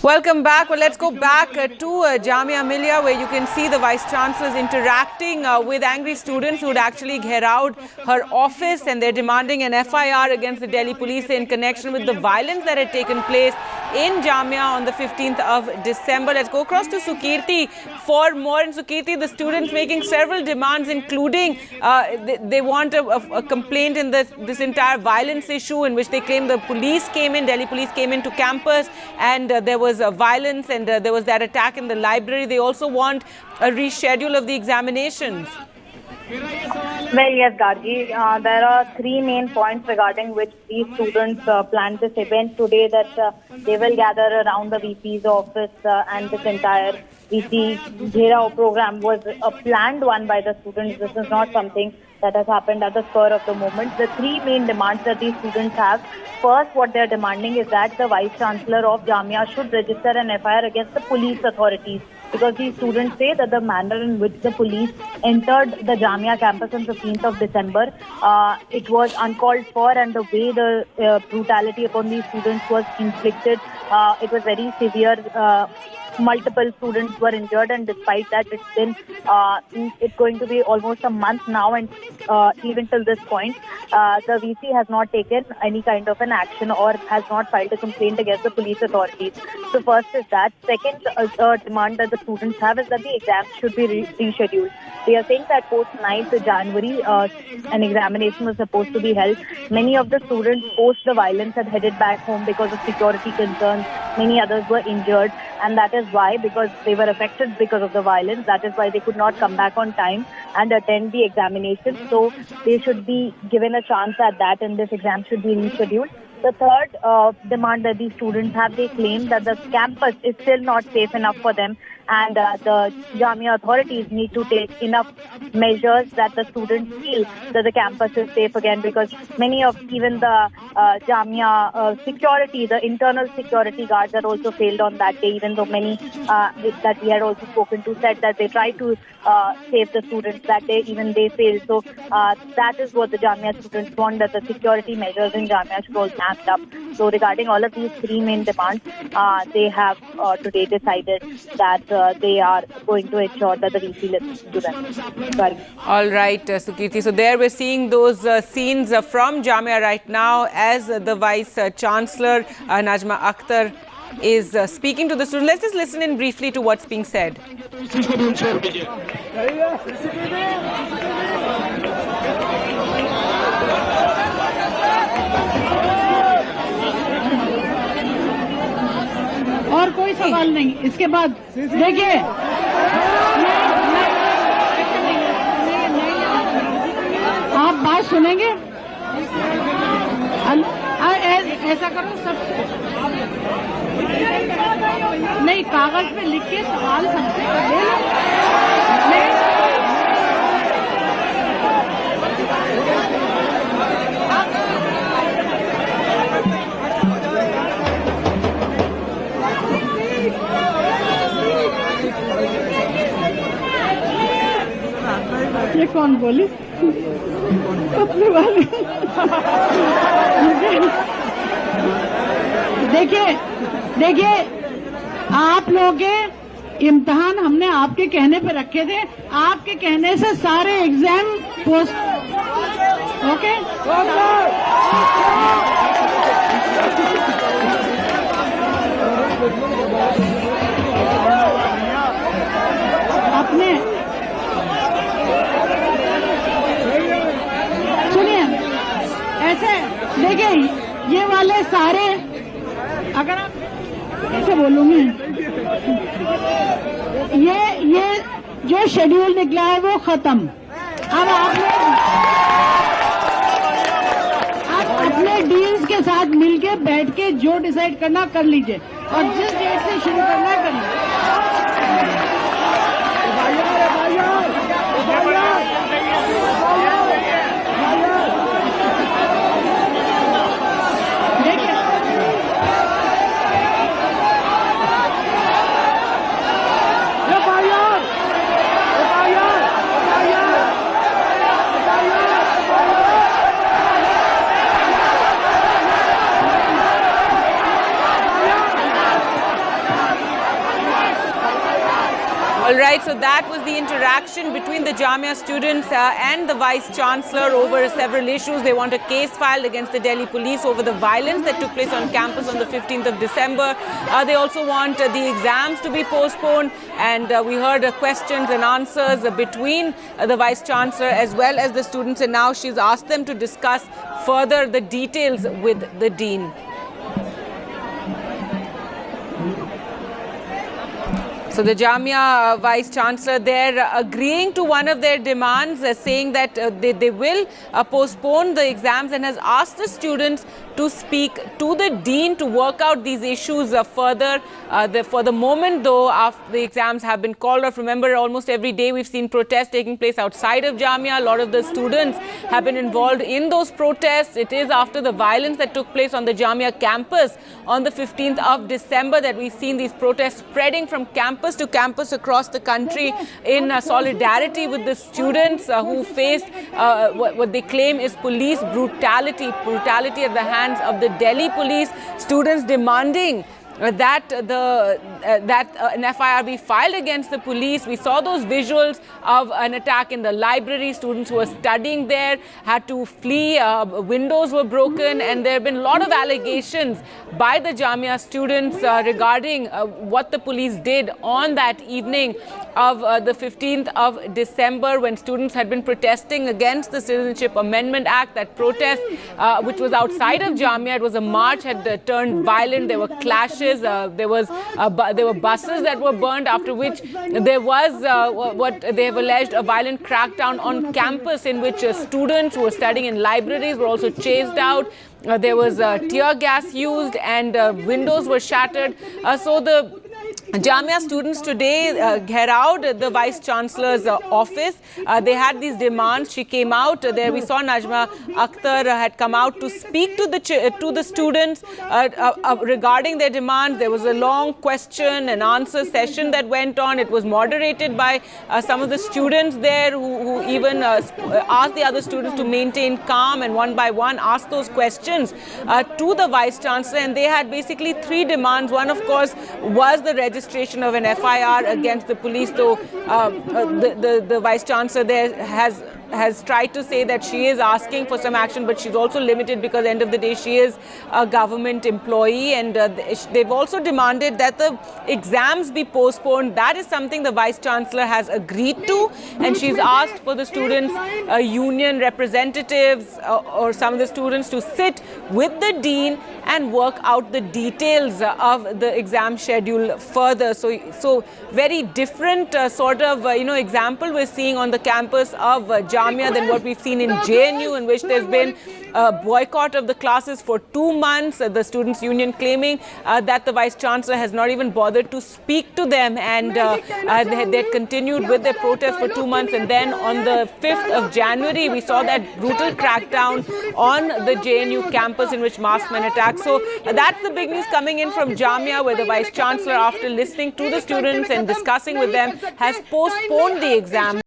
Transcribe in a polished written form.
Welcome back. Well, let's go back to Jamia Millia, where you can see the Vice Chancellor interacting with angry students who would actually gherao her office, and they're demanding an FIR against the Delhi police in connection with the violence that had taken place in Jamia on the 15th of December. Let's go across to Sukirti for more. And Sukirti, the students making several demands, including they want a complaint in this entire violence issue, in which they claim the police came in, Delhi police came into campus, and there was violence, and there was that attack in the library. They also want a reschedule of the examinations. Well, yes, Gargi. There are three main points regarding which these students planned this event today, that they will gather around the VP's office, and this entire VC Gherao program was a planned one by the students. This is not something that has happened at the spur of the moment. The three main demands that these students have: first, what they are demanding is that the Vice Chancellor of Jamia should register an FIR against the police authorities, because these students say that the manner in which the police entered the Jamia campus on 15th of December, it was uncalled for, and the way the brutality upon these students was inflicted, it was very severe. Multiple students were injured, and despite that, it's going to be almost a month now, and even till this point, the VC has not taken any kind of an action or has not filed a complaint against the police authorities. So first is that. Second demand that the students have is that the exams should be rescheduled. They are saying that post 9th January, an examination was supposed to be held. Many of the students post the violence had headed back home because of security concerns. Many others were injured, and that is why, because they were affected because of the violence, that is why they could not come back on time and attend the examination. So they should be given a chance at that, and this exam should be rescheduled. The third demand that these students have, they claim that the campus is still not safe enough for them, and the Jamia authorities need to take enough measures that the students feel that the campus is safe again, because many of even the Jamia security, the internal security guards are also failed on that day, even though many that we had also spoken to said that they tried to save the students that day, even they failed. So that is what the Jamia students want, that the security measures in Jamia should all amped up. So regarding all of these three main demands, they have today decided that they are going to ensure that the VC listens to them. Sorry. All right, Sukirti. So there we're seeing those scenes from Jamia right now, as the Vice Chancellor Najma Akhtar is speaking to the students. Let's just listen in briefly to what's being said. और कोई सवाल नहीं। इसके बाद देखिए, आप बात सुनेंगे? ऐसा करो, सब नहीं, कागज पे लिख के सवाल सबसे ये कौन बोली? अपने वाले। देखिए, आप लोगों के इम्तिहान हमने आपके कहने पे रखे थे। आपके कहने से सारे एग्जाम पोस्ट। ओके? अपने ऐसे देखिए, ये वाले सारे, अगर आप कैसे बोलूंगी, ये जो शेड्यूल निकला है वो खत्म। अब आप अपने डील्स के साथ मिलके बैठ के जो डिसाइड करना कर लीजिए, और जिस डेट से शुरू करना कर लीजिए। All right, so that was the interaction between the Jamia students and the Vice Chancellor over several issues. They want a case filed against the Delhi police over the violence that took place on campus on the 15th of December. They also want the exams to be postponed, and we heard questions and answers between the Vice Chancellor as well as the students, and now she's asked them to discuss further the details with the Dean. So the Jamia Vice Chancellor there agreeing to one of their demands, saying that they will postpone the exams, and has asked the students to speak to the Dean to work out these issues further. For the moment, though, after the exams have been called off, remember, almost every day we've seen protests taking place outside of Jamia. A lot of the students have been involved in those protests. It is after the violence that took place on the Jamia campus on the 15th of December that we've seen these protests spreading from campus to campus across the country in solidarity with the students who faced what they claim is police brutality at the hands of the Delhi police. Students demanding that an FIR be filed against the police. We saw those visuals of an attack in the library. Students who were studying there had to flee. Windows were broken, and there have been a lot of allegations by the Jamia students regarding what the police did on that evening of the 15th of December, when students had been protesting against the Citizenship Amendment Act. That protest, which was outside of Jamia, it was a march, had turned violent. There were clashes. There were buses that were burned, after which there was what they have alleged a violent crackdown on campus, in which students who were studying in libraries were also chased out. There was tear gas used, and windows were shattered. So the Jamia students today gherraud the Vice Chancellor's office. They had these demands. She came out there. We saw Najma Akhtar had come out to speak to the students regarding their demands. There was a long question and answer session that went on. It was moderated by some of the students there who even asked the other students to maintain calm, and one by one asked those questions to the Vice Chancellor. And they had basically three demands. One, of course, was the registration of an FIR against the police, though the Vice Chancellor there has tried to say that she is asking for some action, but she's also limited because at the end of the day she is a government employee, and they've also demanded that the exams be postponed. That is something the Vice Chancellor has agreed to, and she's asked for the students' union representatives or some of the students to sit with the Dean and work out the details of the exam schedule further. So very different sort of example we're seeing on the campus of Jamia than what we've seen in JNU, in which there's been a boycott of the classes for 2 months. The students' union claiming that the Vice Chancellor has not even bothered to speak to them, and they had continued with their protest for 2 months. And then on the 5th of January, we saw that brutal crackdown on the JNU campus in which masked men attacked. So that's the big news coming in from Jamia, where the Vice Chancellor, after listening to the students and discussing with them, has postponed the exam.